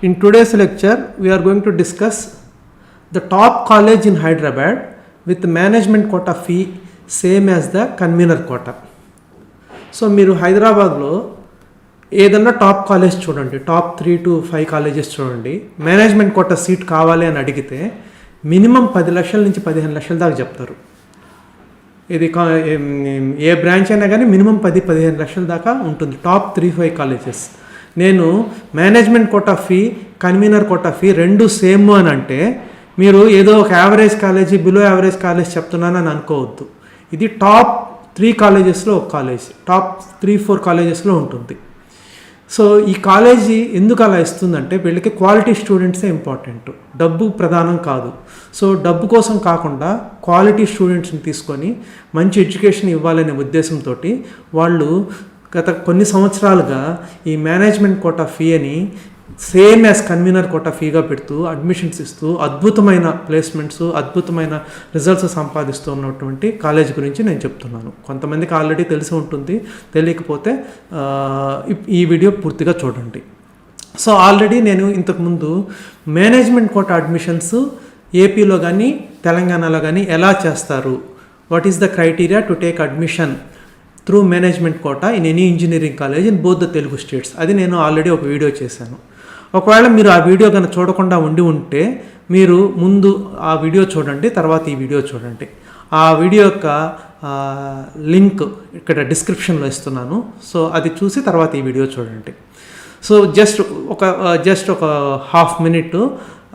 In today's lecture, we are going to discuss the top college in Hyderabad with management quota fee same as the convener quota. So మీరు హైదరాబాద్లో ఏదన్నా top college చూడండి, top 3 to 5 colleges చూడండి, management quota seat కావాలి అని అడిగితే minimum 10 లక్షల నుంచి 15 లక్షల దాకా చెప్తారు. ఇది ఏ బ్రాంచ్ అయినా కానీ మినిమం 10-15 లక్షల దాకా ఉంటుంది టాప్ 3-5 కాలేజెస్. నేను management quota fee, convener quota fee రెండు సేమ్ అని అంటే మీరు ఏదో ఒక average college, below average college చెప్తున్నానని అనుకోవద్దు. ఇది టాప్ 3 కాలేజెస్లో ఒక కాలేజ్, టాప్ 3-4 కాలేజెస్లో ఉంటుంది. సో ఈ కాలేజీ ఎందుకు అలా ఇస్తుందంటే వీళ్ళకి క్వాలిటీ స్టూడెంట్సే ఇంపార్టెంట్, డబ్బు ప్రధానం కాదు. సో డబ్బు కోసం కాకుండా క్వాలిటీ స్టూడెంట్స్ని తీసుకొని మంచి ఎడ్యుకేషన్ ఇవ్వాలనే ఉద్దేశంతో వాళ్ళు గత కొన్ని సంవత్సరాలుగా ఈ మేనేజ్మెంట్ కోటా ఫీ అని సేమ్ యాజ్ కన్వీనర్ కోటా ఫీగా పెడుతూ అడ్మిషన్స్ ఇస్తూ అద్భుతమైన ప్లేస్మెంట్స్, అద్భుతమైన రిజల్ట్స్ సంపాదిస్తూ ఉన్నటువంటి కాలేజ్ గురించి నేను చెప్తున్నాను. కొంతమందికి ఆల్రెడీ తెలిసి ఉంటుంది, తెలియకపోతే ఈ వీడియో పూర్తిగా చూడండి. సో ఆల్రెడీ నేను ఇంతకుముందు మేనేజ్మెంట్ కోటా అడ్మిషన్స్ ఏపీలో కానీ తెలంగాణలో కానీ ఎలా చేస్తారు, what is the criteria to take admission through management quota in any engineering college in both the Telugu states, అది నేను ఆల్రెడీ ఒక వీడియో చేశాను. ఒకవేళ మీరు ఆ వీడియో కనుక చూడకుండా ఉంటే మీరు ముందు ఆ వీడియో చూడండి, తర్వాత ఈ వీడియో చూడండి. ఆ వీడియో యొక్క లింక్ ఇక్కడ డిస్క్రిప్షన్లో ఇస్తున్నాను. సో అది చూసి తర్వాత ఈ వీడియో చూడండి. సో జస్ట్ ఒక హాఫ్ మినిట్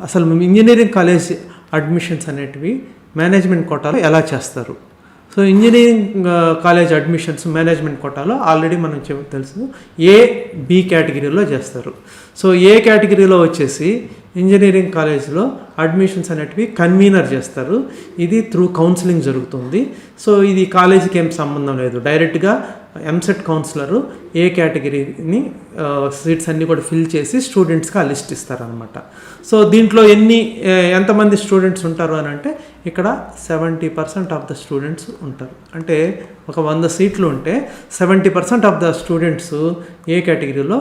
అసలు ఇంజనీరింగ్ కాలేజ్ అడ్మిషన్స్ అనేటివి మేనేజ్మెంట్ కోటాలో ఎలా చేస్తారు. So engineering college admissions management కోటాలో ఆల్రెడీ మనం తెలుసు A-B కేటగిరీలో చేస్తారు. సో ఏ కేటగిరీలో వచ్చేసి ఇంజనీరింగ్ కాలేజ్లో అడ్మిషన్స్ అనేటివి కన్వీనర్ చేస్తారు. ఇది త్రూ కౌన్సిలింగ్ జరుగుతుంది. సో ఇది కాలేజీకి ఏం సంబంధం లేదు, డైరెక్ట్గా ఎంసెట్ కౌన్సిలరు ఏ కేటగిరీని సీట్స్ అన్నీ కూడా ఫిల్ చేసి స్టూడెంట్స్కి ఆ లిస్ట్ ఇస్తారనమాట. సో దీంట్లో ఎంతమంది స్టూడెంట్స్ ఉంటారు అని అంటే ఇక్కడ 70% ఆఫ్ ద స్టూడెంట్స్ ఉంటారు. అంటే ఒక 100 సీట్లు ఉంటే 70% ఆఫ్ ద స్టూడెంట్స్ ఏ కేటగిరీలో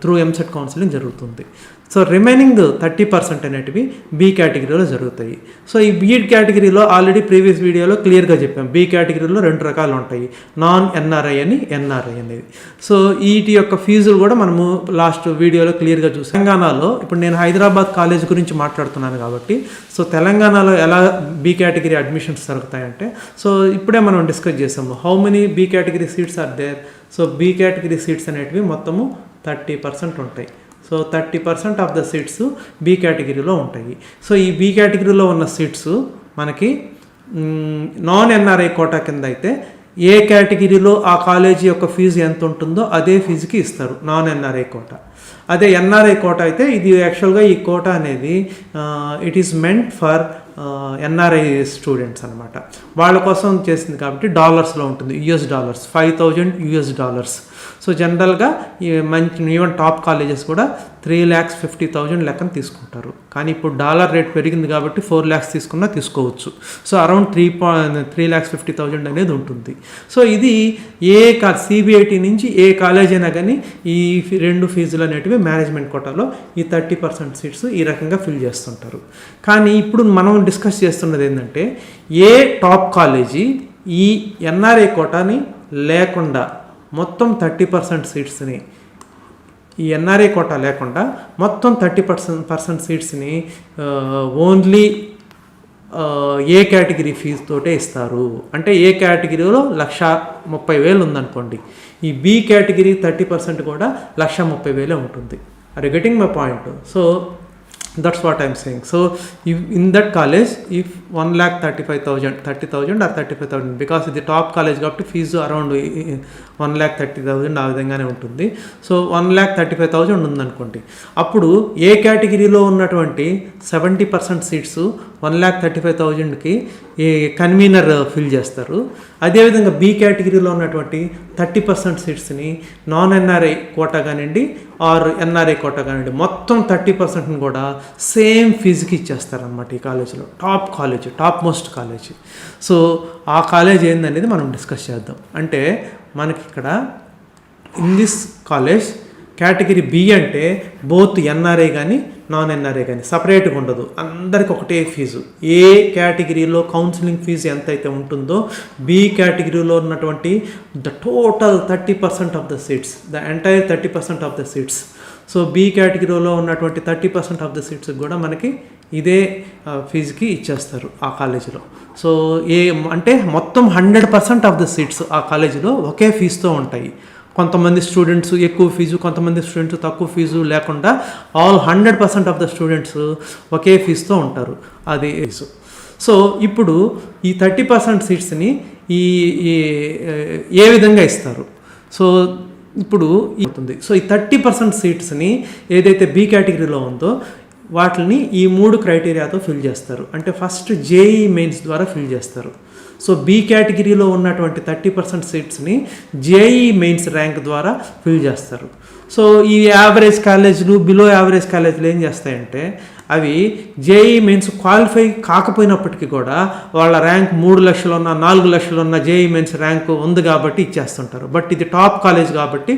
త్రూ ఎంసెట్ కౌన్సిలింగ్ జరుగుతుంది. సో రిమైనింగ్ 30% అనేటివి బి కేటగిరీలో జరుగుతాయి. సో ఈ బి కేటగిరీలో ఆల్రెడీ ప్రీవియస్ వీడియోలో క్లియర్గా చెప్పాం, బి కేటగిరీలో 2 రకాలు ఉంటాయి, నాన్ ఎన్ఆర్ఐ అని, ఎన్ఆర్ఐ అనేది. సో వీటి యొక్క ఫీజులు కూడా మనము లాస్ట్ వీడియోలో క్లియర్గా చూసాం. తెలంగాణలో ఇప్పుడు నేను హైదరాబాద్ కాలేజ్ గురించి మాట్లాడుతున్నాను కాబట్టి, సో తెలంగాణలో ఎలా బి కేటగిరీ అడ్మిషన్స్ జరుగుతాయంటే, సో ఇప్పుడే మనం డిస్కస్ చేసాము how many B category seats are there. So B category seats అనేటివి మొత్తము 30% ఉంటాయి. So 30% of the seats B కేటగిరీలో ఉంటాయి. సో ఈ బి కేటగిరీలో ఉన్న సీట్స్ మనకి నాన్ ఎన్ఆర్ఐ కోటా కింద అయితే ఏ కేటగిరీలో ఆ కాలేజీ యొక్క ఫీజు ఎంత ఉంటుందో అదే ఫీజుకి ఇస్తారు నాన్ ఎన్ఆర్ఐ కోటా. అదే ఎన్ఆర్ఐ కోటా అయితే ఇది యాక్చువల్గా ఈ కోటా అనేది it is meant for NRI students అనమాట. వాళ్ళ కోసం చేసింది కాబట్టి డాలర్స్లో ఉంటుంది, $5,000 $5,000. సో జనరల్గా ఈవెన్ టాప్ కాలేజెస్ కూడా 3,50,000 లెక్కన తీసుకుంటారు. కానీ ఇప్పుడు డాలర్ రేట్ పెరిగింది కాబట్టి 4 lakhs తీసుకున్నా తీసుకోవచ్చు. సో అరౌండ్ 3,50,000 అనేది ఉంటుంది. సో ఇది సిబిఐటి నుంచి ఏ కాలేజ్ అయినా కానీ ఈ 2 ఫీజులు అనేటివి మేనేజ్మెంట్ కోటాలో ఈ 30% సీట్స్ ఈ రకంగా ఫిల్ చేస్తుంటారు. కానీ ఇప్పుడు మనం డిస్కస్ చేస్తున్నది ఏంటంటే ఏ టాప్ కాలేజీ ఈ ఎన్ఆర్ఐ కోటాని లేకుండా మొత్తం 30% సీట్స్ని, ఈ ఎన్ఆర్ఐ కోటా లేకుండా మొత్తం 30% సీట్స్ని ఓన్లీ ఏ కేటగిరీ ఫీజు తోటే ఇస్తారు. అంటే ఏ కేటగిరీలో 1,30,000 ఉందనుకోండి, ఈ బి కేటగిరీ 30% కూడా 1,30,000 ఉంటుంది. Are you getting my point? So that's what I'm saying. So in that college if 1,35,000 30,000 or 35,000 because ఇది టాప్ కాలేజ్ కాబట్టి ఫీజు అరౌండ్ 1,30,000 ఆ విధంగానే ఉంటుంది. సో 1,35,000 ఉందనుకోండి, అప్పుడు ఏ కేటగిరీలో ఉన్నటువంటి 70% సీట్స్ 1,35,000కి ఈ కన్వీనర్ ఫిల్ చేస్తారు. అదేవిధంగా బి కేటగిరీలో ఉన్నటువంటి 30% సీట్స్ని నాన్ ఎన్ఆర్ఐ కోటా కానివ్వండి ఆర్ ఎన్ఆర్ఐ కోటా కానివ్వండి మొత్తం 30%ని కూడా సేమ్ ఫీజుకి ఇచ్చేస్తారనమాట. ఈ కాలేజీలో top college, top most college. So ఆ కాలేజ్ ఏందనేది మనం డిస్కస్ చేద్దాం. అంటే మనకి ఇక్కడ in this college category B అంటే బోత్ ఎన్ఆర్ఐ కానీ నాన్ ఎన్ఆర్ఐ కానీ సపరేట్గా ఉండదు, అందరికి ఒకటే ఫీజు. ఏ కేటగిరీలో కౌన్సిలింగ్ ఫీజు ఎంతైతే ఉంటుందో బి కేటగిరీలో ఉన్నటువంటి the total 30% of the seats, the entire 30% of the seats. So B కేటగిరీలో ఉన్నటువంటి 30% ఆఫ్ ద సీట్స్ కూడా మనకి ఇదే ఫీజుకి ఇచ్చేస్తారు ఆ కాలేజీలో. సో అంటే మొత్తం 100% ఆఫ్ ద సీట్స్ ఆ కాలేజీలో ఒకే ఫీజుతో ఉంటాయి. కొంతమంది స్టూడెంట్స్ ఎక్కువ ఫీజు, కొంతమంది స్టూడెంట్స్ తక్కువ ఫీజు లేకుండా ఆల్ 100% ఆఫ్ ద స్టూడెంట్స్ ఒకే ఫీజుతో ఉంటారు, అది ఫీజు. సో ఇప్పుడు ఈ 30% సీట్స్ని ఏ విధంగా ఇస్తారు? సో ఇప్పుడు అవుతుంది. సో ఈ 30% సీట్స్ని ఏదైతే బి కేటగిరీలో ఉందో వాటిని ఈ 3 క్రైటీరియాతో ఫిల్ చేస్తారు. అంటే ఫస్ట్ జేఈ మెయిన్స్ ద్వారా ఫిల్ చేస్తారు. సో బి కేటగిరీలో ఉన్నటువంటి 30% సీట్స్ని జేఈ మెయిన్స్ ర్యాంక్ ద్వారా ఫిల్ చేస్తారు. సో ఈ యావరేజ్ కాలేజీలు, బిలో యావరేజ్ కాలేజీలు ఏం చేస్తాయంటే అవి జేఈ మెయిన్స్ క్వాలిఫై కాకపోయినప్పటికీ కూడా వాళ్ళ ర్యాంక్ 3 లక్షలు ఉన్న 4 లక్షలు ఉన్న జేఈ మెయిన్స్ ర్యాంక్ ఉంది కాబట్టి ఇచ్చేస్తుంటారు. బట్ ఇది టాప్ కాలేజ్ కాబట్టి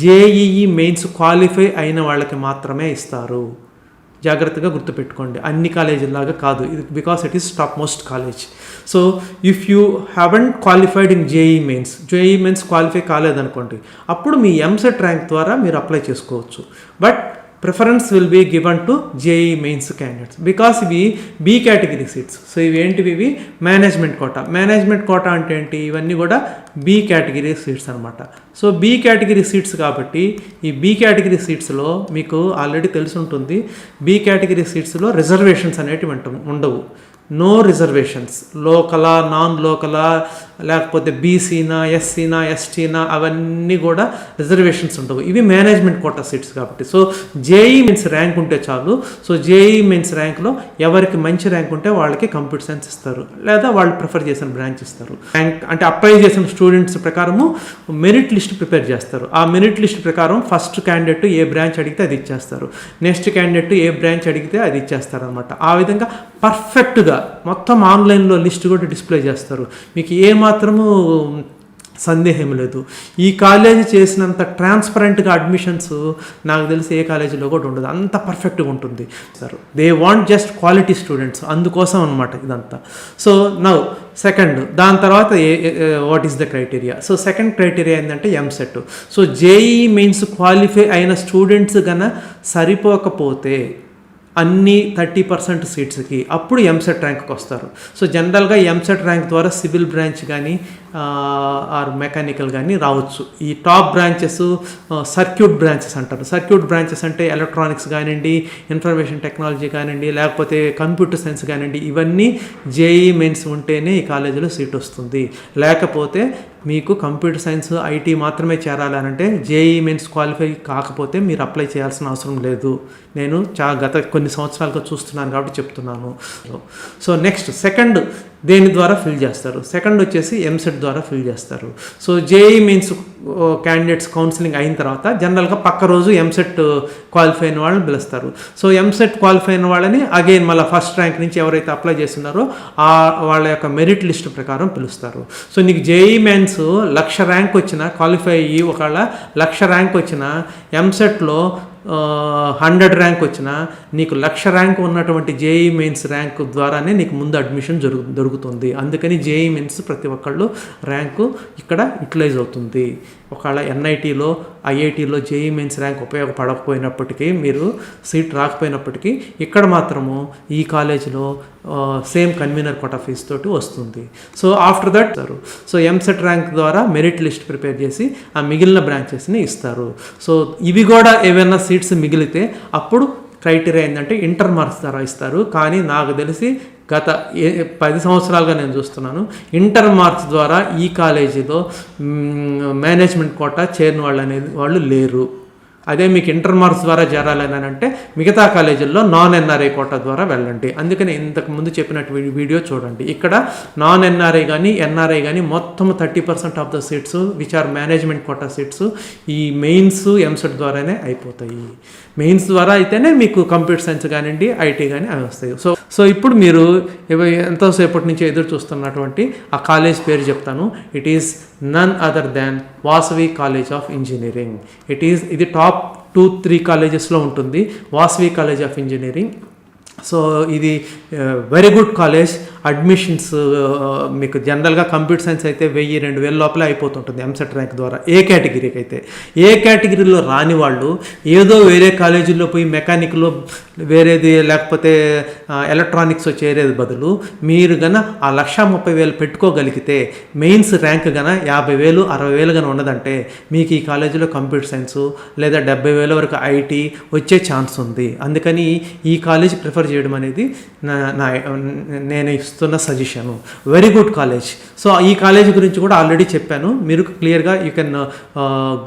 జేఈఈ మెయిన్స్ క్వాలిఫై అయిన వాళ్ళకి మాత్రమే ఇస్తారు. జాగ్రత్తగా గుర్తుపెట్టుకోండి, అన్ని కాలేజీలాగా కాదు ఇది, because it is top most college. So if you haven't qualified in JEE Mains qualify కాలేదనుకోండి, అప్పుడు మీ ఎంసెట్ ర్యాంక్ ద్వారా మీరు అప్లై చేసుకోవచ్చు. But preference will be given to JEE Mains candidates because ఇవి బి కేటగిరీ సీట్స్. సో ఇవి ఏంటివి? ఇవి మేనేజ్మెంట్ కోటా అంటే ఏంటి? ఇవన్నీ కూడా బి కేటగిరీ సీట్స్ అనమాట. సో బి కేటగిరీ సీట్స్ కాబట్టి ఈ బి కేటగిరీ సీట్స్లో మీకు ఆల్రెడీ తెలిసి ఉంటుంది, బి కేటగిరీ సీట్స్లో రిజర్వేషన్స్ అనేటివి ఉండవు. నో రిజర్వేషన్స్, లోకలా నాన్ లోకలా లేకపోతే బీసీనా ఎస్సీనా ఎస్టీనా అవన్నీ కూడా రిజర్వేషన్స్ ఉండవు. ఇవి మేనేజ్మెంట్ కోటా సీట్స్ కాబట్టి. సో జేఈ మెయిన్స్ ర్యాంక్ ఉంటే చాలు. సో జేఈ మెయిన్స్ ర్యాంక్లో ఎవరికి మంచి ర్యాంక్ ఉంటే వాళ్ళకి కంప్యూటర్ సైన్స్ ఇస్తారు, లేదా వాళ్ళు ప్రిఫర్ చేసిన బ్రాంచ్ ఇస్తారు. ర్యాంక్ అంటే అప్లై చేసిన స్టూడెంట్స్ ప్రకారము మెరిట్ లిస్ట్ ప్రిపేర్ చేస్తారు. ఆ మెరిట్ లిస్ట్ ప్రకారం ఫస్ట్ క్యాండిడేట్ ఏ బ్రాంచ్ అడిగితే అది ఇచ్చేస్తారు, నెక్స్ట్ క్యాండిడేట్ ఏ బ్రాంచ్ అడిగితే అది ఇచ్చేస్తారు అనమాట. ఆ విధంగా పర్ఫెక్ట్గా మొత్తం ఆన్లైన్లో లిస్ట్ కూడా డిస్ప్లే చేస్తారు. మీకు ఏమాత్రము సందేహం లేదు. ఈ కాలేజీ చేసినంత ట్రాన్స్పరెంట్గా అడ్మిషన్స్ నాకు తెలిసి ఏ కాలేజీలో కూడా ఉండదు, అంత పర్ఫెక్ట్గా ఉంటుంది sir. They want just quality students, అందుకోసం అనమాట ఇదంతా. సో నౌ సెకండ్, దాని తర్వాత what is the criteria? So second criteria ఏంటంటే EAMCET. So JEE Mains qualify అయిన స్టూడెంట్స్ గన సరిపోకపోతే అన్ని 30% సీట్స్కి అప్పుడు ఎంసెట్ ర్యాంక్కి వస్తారు. సో జనరల్గా ఎంసెట్ ర్యాంక్ ద్వారా సివిల్ బ్రాంచ్ కానీ ఆర్ మెకానికల్ కానీ రావచ్చు. ఈ టాప్ బ్రాంచెస్ సర్క్యూట్ బ్రాంచెస్ అంటారు. సర్క్యూట్ బ్రాంచెస్ అంటే ఎలక్ట్రానిక్స్ కానివ్వండి, ఇన్ఫర్మేషన్ టెక్నాలజీ కానివ్వండి, లేకపోతే కంప్యూటర్ సైన్స్ కానివ్వండి, ఇవన్నీ జేఈ మెయిన్స్ ఉంటేనే ఈ కాలేజీలో సీట్ వస్తుంది. లేకపోతే మీకు కంప్యూటర్ సైన్స్ ఐటీ మాత్రమే చేరాలనంటే జేఈ మెయిన్స్ క్వాలిఫై కాకపోతే మీరు అప్లై చేయాల్సిన అవసరం లేదు. నేను గత కొన్ని సంవత్సరాలుగా చూస్తున్నాను కాబట్టి చెప్తున్నాను. సో నెక్స్ట్ సెకండ్ దేని ద్వారా ఫిల్ చేస్తారు? సెకండ్ వచ్చేసి ఎంసెట్ ద్వారా ఫిల్ చేస్తారు. So JEE Mains candidates counselling అయిన తర్వాత జనరల్గా పక్క రోజు ఎంసెట్ క్వాలిఫై అయిన వాళ్ళని పిలుస్తారు. సో ఎంసెట్ క్వాలిఫై అయిన వాళ్ళని అగైన్ మళ్ళీ ఫస్ట్ ర్యాంక్ నుంచి ఎవరైతే అప్లై చేస్తున్నారో వాళ్ళ యొక్క మెరిట్ లిస్ట్ ప్రకారం పిలుస్తారు. సో నీకు జేఈ మెయిన్స్ 1,00,000 ర్యాంక్ వచ్చిన క్వాలిఫై అయ్యి ఒకవేళ 1,00,000 ర్యాంక్ వచ్చిన ఎంసెట్లో 100 ర్యాంక్ వచ్చినా నీకు 1,00,000 ర్యాంక్ ఉన్నటువంటి జేఈ మెయిన్స్ ర్యాంక్ ద్వారానే నీకు ముందు అడ్మిషన్ దొరుకుతుంది. అందుకని జేఈ మెయిన్స్ ప్రతి ఒక్కళ్ళు ర్యాంకు ఇక్కడ యూటిలైజ్ అవుతుంది. ఒకవేళ ఎన్ఐటీలో ఐఐటీలో జేఈ మెయిన్స్ ర్యాంక్ ఉపయోగపడకపోయినప్పటికీ, మీరు సీట్ రాకపోయినప్పటికీ, ఇక్కడ మాత్రము ఈ కాలేజీలో సేమ్ కన్వీనర్ కోటా ఫీజు తోటి వస్తుంది. So after that so EAMCET rank ద్వారా మెరిట్ లిస్ట్ ప్రిపేర్ చేసి ఆ మిగిలిన బ్రాంచెస్ని ఇస్తారు. సో ఇవి కూడా ఏవైనా సీట్స్ మిగిలితే అప్పుడు క్రైటీరియా ఏంటంటే ఇంటర్ మార్క్స్ ద్వారా ఇస్తారు. కానీ నాకు తెలిసి గత 10 సంవత్సరాలుగా నేను చూస్తున్నాను, ఇంటర్ మార్క్స్ ద్వారా ఈ కాలేజీలో మేనేజ్మెంట్ కోటా చేరిన వాళ్ళు లేరు. అదే మీకు ఇంటర్ మార్క్స్ ద్వారా చేరాలని అంటే మిగతా కాలేజీల్లో నాన్ ఎన్ఆర్ఐ కోటా ద్వారా వెళ్ళండి. అందుకని ఇంతకు ముందు చెప్పినట్టు వీడియో చూడండి. ఇక్కడ నాన్ ఎన్ఆర్ఐ కానీ ఎన్ఆర్ఐ కానీ మొత్తం 30% of the seats which are management quota seats ఈ మెయిన్స్ ఎంసెట్ ద్వారానే అయిపోతాయి. మెయిన్స్ ద్వారా అయితేనే మీకు కంప్యూటర్ సైన్స్ కానివ్వండి, ఐటీ కానీ అవి వస్తాయి. సో ఇప్పుడు మీరు ఎంతోసేపటి నుంచి ఎదురు చూస్తున్నటువంటి ఆ కాలేజ్ పేరు చెప్తాను. It is none other than Vasavi college of engineering. ఇది టాప్ 2-3 కాలేజెస్లో ఉంటుంది, Vasavi college of engineering. So ఇది వెరీ గుడ్ కాలేజ్. అడ్మిషన్స్ మీకు జనరల్గా కంప్యూటర్ సైన్స్ అయితే 1000-2000 లోపలే అయిపోతుంటుంది ఎంసెట్ ర్యాంక్ ద్వారా. ఏ కేటగిరీకి అయితే, ఏ కేటగిరీలో రాని వాళ్ళు ఏదో వేరే కాలేజీల్లో పోయి మెకానిక్లో వేరేది లేకపోతే ఎలక్ట్రానిక్స్ చేరేది బదులు మీరు గన ఆ 1,30,000 పెట్టుకోగలిగితే మెయిన్స్ ర్యాంక్ గన 50,000, 60,000 గన ఉన్నదంటే మీకు ఈ కాలేజీలో కంప్యూటర్ సైన్స్ లేదా 70,000 వరకు ఐటీ వచ్చే ఛాన్స్ ఉంది. అందుకని ఈ కాలేజ్ ప్రిఫర్ చేయడం అనేది నేను ఇస్తున్న suggestion. Very good college. So ఈ కాలేజ్ గురించి కూడా ఆల్రెడీ చెప్పాను. మీరు క్లియర్గా you can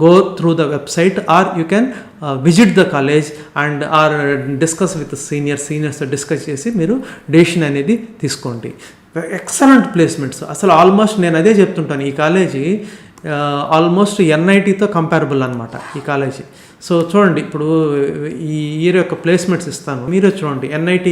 go through the website or you can visit the college and or discuss with సీనియర్స్తో డిస్కస్ చేసి మీరు డెసిషన్ అనేది తీసుకోండి. Excellent placements. అసలు ఆల్మోస్ట్ నేను అదే చెప్తుంటాను, ఈ కాలేజీ ఆల్మోస్ట్ ఎన్ఐటీతో కంపారబుల్ అనమాట ఈ కాలేజీ. సో చూడండి, ఇప్పుడు ఈ ఇయర్ యొక్క ప్లేస్మెంట్స్ ఇస్తాను, మీరే చూడండి. ఎన్ఐటి